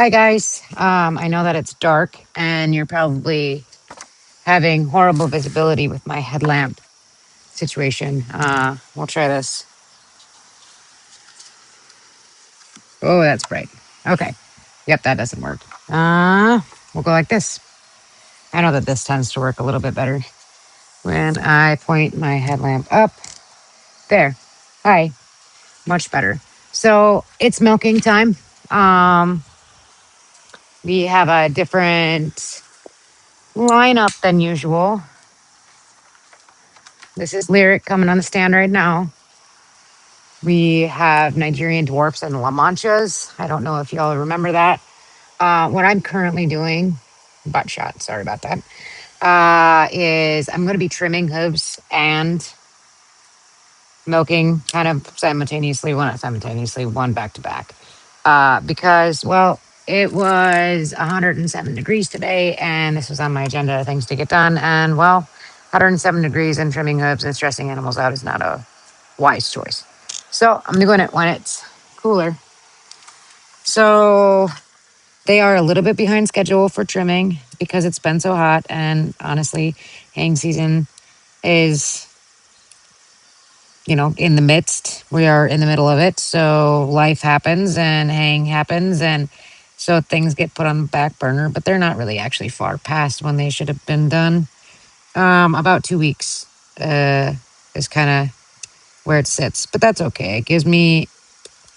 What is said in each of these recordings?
Hi guys. I know that it's dark and you're probably having horrible visibility with my headlamp situation. We'll try this. Oh, that's bright. Okay. Yep, that doesn't work. We'll go like this. I know that this tends to work a little bit better when I point my headlamp up. There. Hi. Much better. So it's milking time. Um, we have a different lineup than usual. This is Lyric coming on the stand right now. We have Nigerian dwarfs and La Manchas. I don't know if y'all remember that. What I'm currently doing, butt shot, sorry about that, is I'm going to be trimming hooves and milking kind of simultaneously, well, not simultaneously, one back to back. Because, well, it was 107 degrees today, and this was on my agenda of things to get done. And, well, 107 degrees and trimming hooves and stressing animals out is not a wise choice. So I'm doing it when it's cooler. So they are a little bit behind schedule for trimming because it's been so hot. And honestly, haying season is, in the midst. We are in the middle of it. So life happens and haying happens. And so things get put on the back burner, but they're not really actually far past when they should have been done. About 2 weeks is kind of where it sits, but that's okay.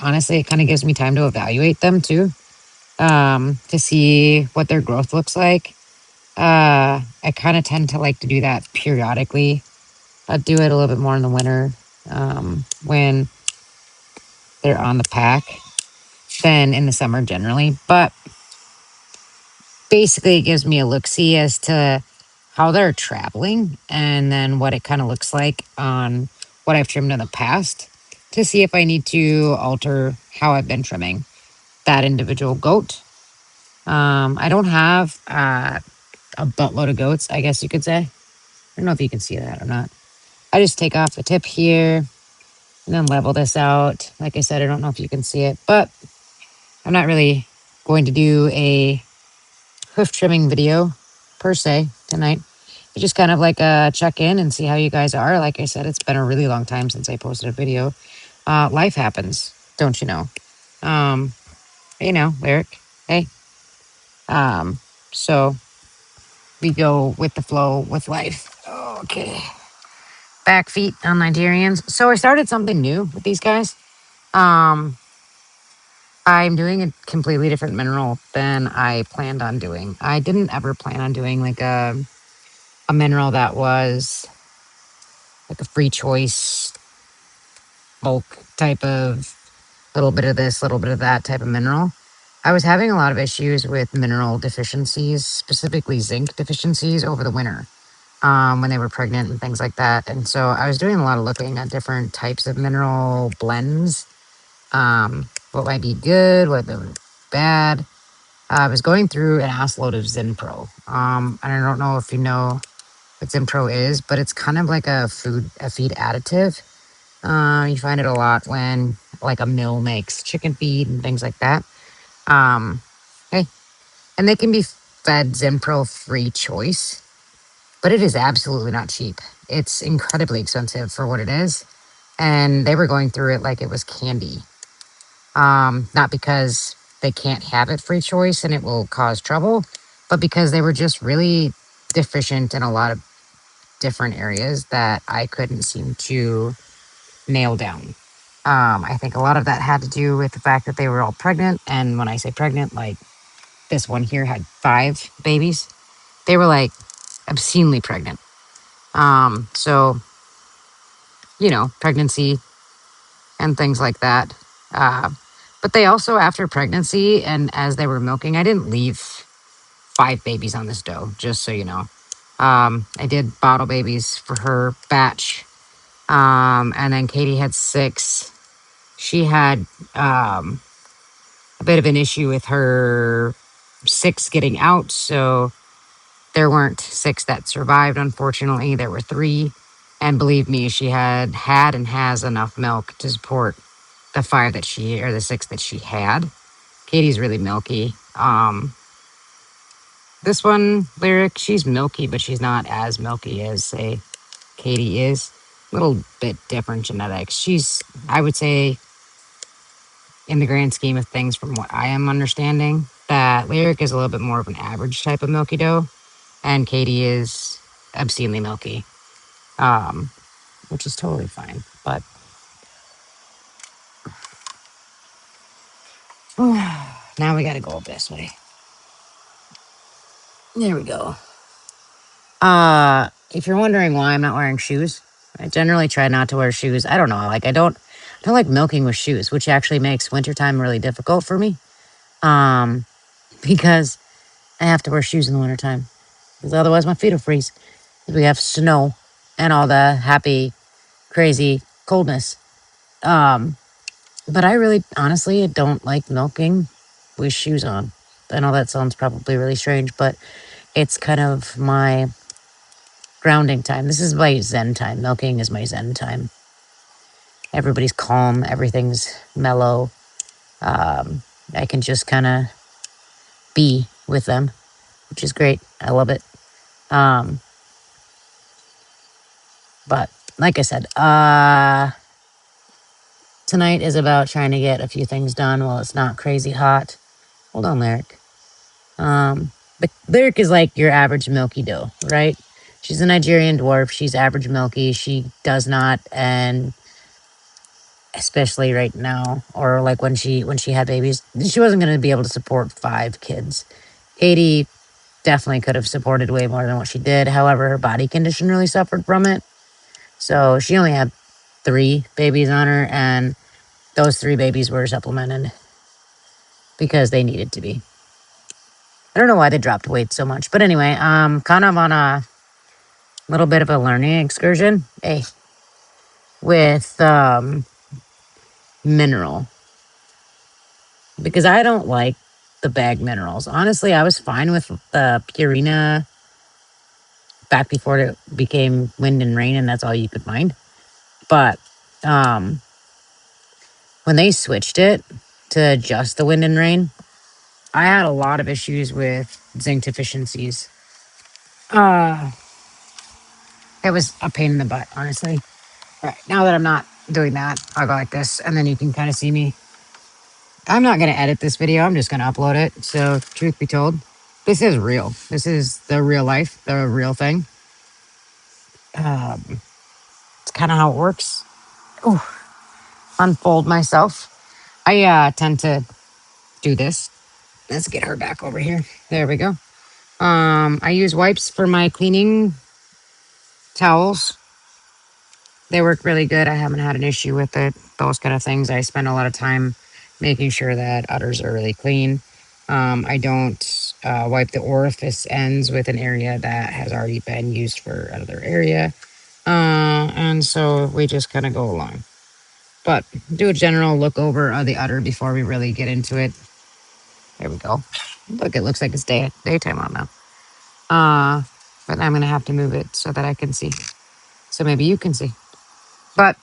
Honestly, it kind of gives me time to evaluate them too, to see what their growth looks like. I kind of tend to like to do that periodically. I'll do it a little bit more in the winter, when they're on the pack than in the summer generally. But basically, it gives me a look-see as to how they're traveling and then what it kind of looks like on what I've trimmed in the past to see if I need to alter how I've been trimming that individual goat. I don't have a buttload of goats, I guess you could say. I don't know if you can see that or not. I just take off the tip here and then level this out. Like I said, I don't know if you can see it, but I'm not really going to do a hoof trimming video per se tonight. It's just kind of like a check in and see how you guys are. Like I said, it's been a really long time since I posted a video. Life happens, don't you know? Um, Lyric. Hey. So we go with the flow with life. Okay. Back feet on Nigerians. So I started something new with these guys. Um, I'm doing a completely different mineral than I planned on doing. I didn't ever plan on doing like a mineral that was like a free choice bulk type of little bit of this, little bit of that type of mineral. I was having a lot of issues with mineral deficiencies, specifically zinc deficiencies over the winter, when they were pregnant and things like that. And so I was doing a lot of looking at different types of mineral blends, what might be good, what might be bad. I was going through an ass load of Zinpro. And I don't know if you know what Zinpro is, but it's kind of like a feed additive. You find it a lot when like a mill makes chicken feed and things like that. Hey, and they can be fed Zinpro free choice, but it is absolutely not cheap. It's incredibly expensive for what it is. And they were going through it like it was candy. Not because they can't have it free choice and it will cause trouble, but because they were just really deficient in a lot of different areas that I couldn't seem to nail down. I think a lot of that had to do with the fact that they were all pregnant. And when I say pregnant, like this one here had 5 babies. They were like obscenely pregnant. So, pregnancy and things like that. But they also, after pregnancy and as they were milking, I didn't leave 5 babies on this doe, just so you know. I did bottle babies for her batch. And then Katie had 6. She had a bit of an issue with her 6 getting out. So there weren't 6 that survived, unfortunately. There were 3. And believe me, she had and has enough milk to support the 5 or the 6 that she had. Katie's really milky. Um, this one, Lyric, she's milky, but she's not as milky as, say, Katie is. A little bit different genetics. She's, I would say, in the grand scheme of things, from what I am understanding, that Lyric is a little bit more of an average type of milky dough, and Katie is obscenely milky, which is totally fine. But now we got to go up this way. There we go. If you're wondering why I'm not wearing shoes, I generally try not to wear shoes. I don't know, like I don't like milking with shoes, which actually makes wintertime really difficult for me. Um, because I have to wear shoes in the wintertime. Because otherwise my feet will freeze. We have snow and all the happy, crazy coldness. Um, but I really honestly don't like milking with shoes on. I know that sounds probably really strange, but it's kind of my grounding time. This is my zen time. Milking is my zen time. Everybody's calm, everything's mellow. I can just kind of be with them, which is great. I love it. Um, but like I said, tonight is about trying to get a few things done while it's not crazy hot. Hold on, Lyric. But Lyric is like your average milky dough, right? She's a Nigerian dwarf. She's average milky. She does not, and especially right now, or like when she had babies, she wasn't going to be able to support 5 kids. Katie definitely could have supported way more than what she did. However, her body condition really suffered from it. So she only had 3 babies on her, and those 3 babies were supplemented because they needed to be. I don't know why they dropped weight so much, but anyway, kind of on a little bit of a learning excursion, with mineral, because I don't like the bag minerals. Honestly, I was fine with the Purina back before it became wind and rain, and that's all you could find. But um, when they switched it to just the wind and rain, I had a lot of issues with zinc deficiencies. Uh, it was a pain in the butt, honestly. All right, now that I'm not doing that, I'll go like this, and then you can kind of see me. I'm not going to edit this video. I'm just going to upload it. So, truth be told, this is real. This is the real life, the real thing. Um, it's kind of how it works. Ooh, unfold myself. I tend to do this. Let's get her back over here. There we go. I use wipes for my cleaning towels. They work really good. I haven't had an issue with it. Those kind of things. I spend a lot of time making sure that udders are really clean. I don't wipe the orifice ends with an area that has already been used for another area. And so we just kind of go along. But do a general look over of the udder before we really get into it. There we go. Look, it looks like it's daytime on now. But I'm gonna have to move it so that I can see. So maybe you can see. But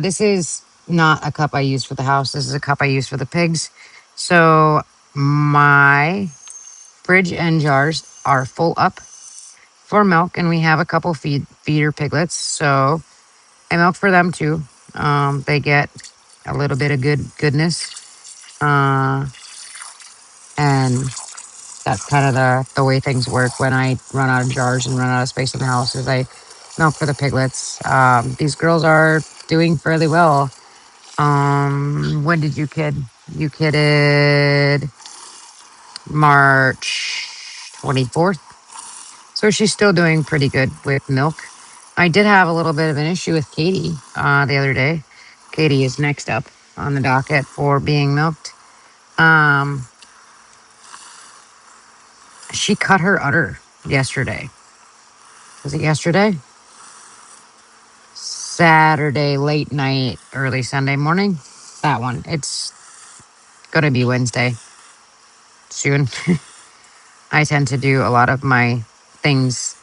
this is not a cup I use for the house. This is a cup I use for the pigs. So my fridge and jars are full up for milk, and we have a couple feeder piglets. So I milk for them too. They get a little bit of goodness. And that's kind of the way things work when I run out of jars and run out of space in the house, is I milk for the piglets. These girls are doing fairly well. When did you kid? You kidded March 24th. So she's still doing pretty good with milk. I did have a little bit of an issue with Katie the other day. Katie is next up on the docket for being milked. She cut her udder yesterday. Was it yesterday? Saturday, late night, early Sunday morning. That one. It's going to be Wednesday soon. I tend to do a lot of my things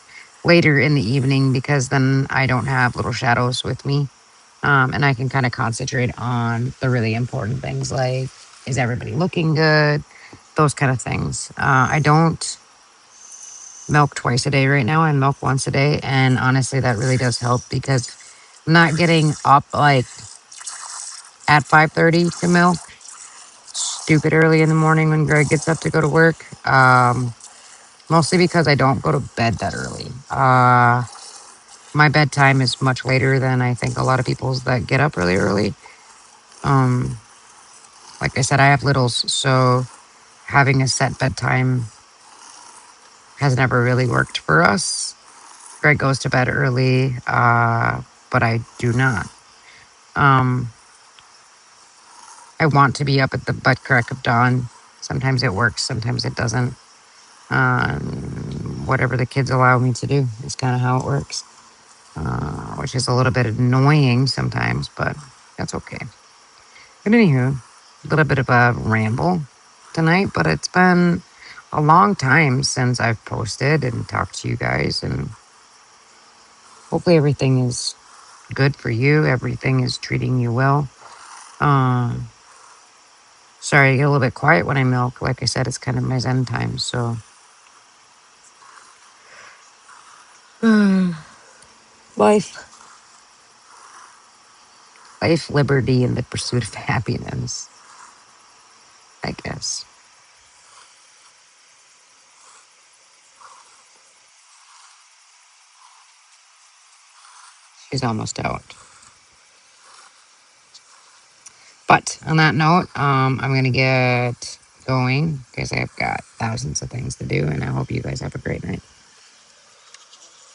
later in the evening because then I don't have little shadows with me. And I can kind of concentrate on the really important things like, is everybody looking good? those kind of things. I don't milk twice a day right now. I milk once a day. And honestly, that really does help because I'm not getting up like at 5:30 to milk. Stupid early in the morning when Greg gets up to go to work. Mostly because I don't go to bed that early. My bedtime is much later than I think a lot of people's that get up really early. Um, like I said, I have littles, so having a set bedtime has never really worked for us. Greg goes to bed early, but I do not. Um, I want to be up at the butt crack of dawn. Sometimes it works, sometimes it doesn't. Whatever the kids allow me to do is kind of how it works, which is a little bit annoying sometimes, but that's okay. But anywho, a little bit of a ramble tonight, but it's been a long time since I've posted and talked to you guys, and hopefully everything is good for you. Everything is treating you well. Um, Sorry, I get a little bit quiet when I milk. Like I said, it's kind of my zen time, so. Life. Life, liberty, and the pursuit of happiness, I guess. She's almost out. But on that note, I'm going to get going because I've got thousands of things to do, and I hope you guys have a great night.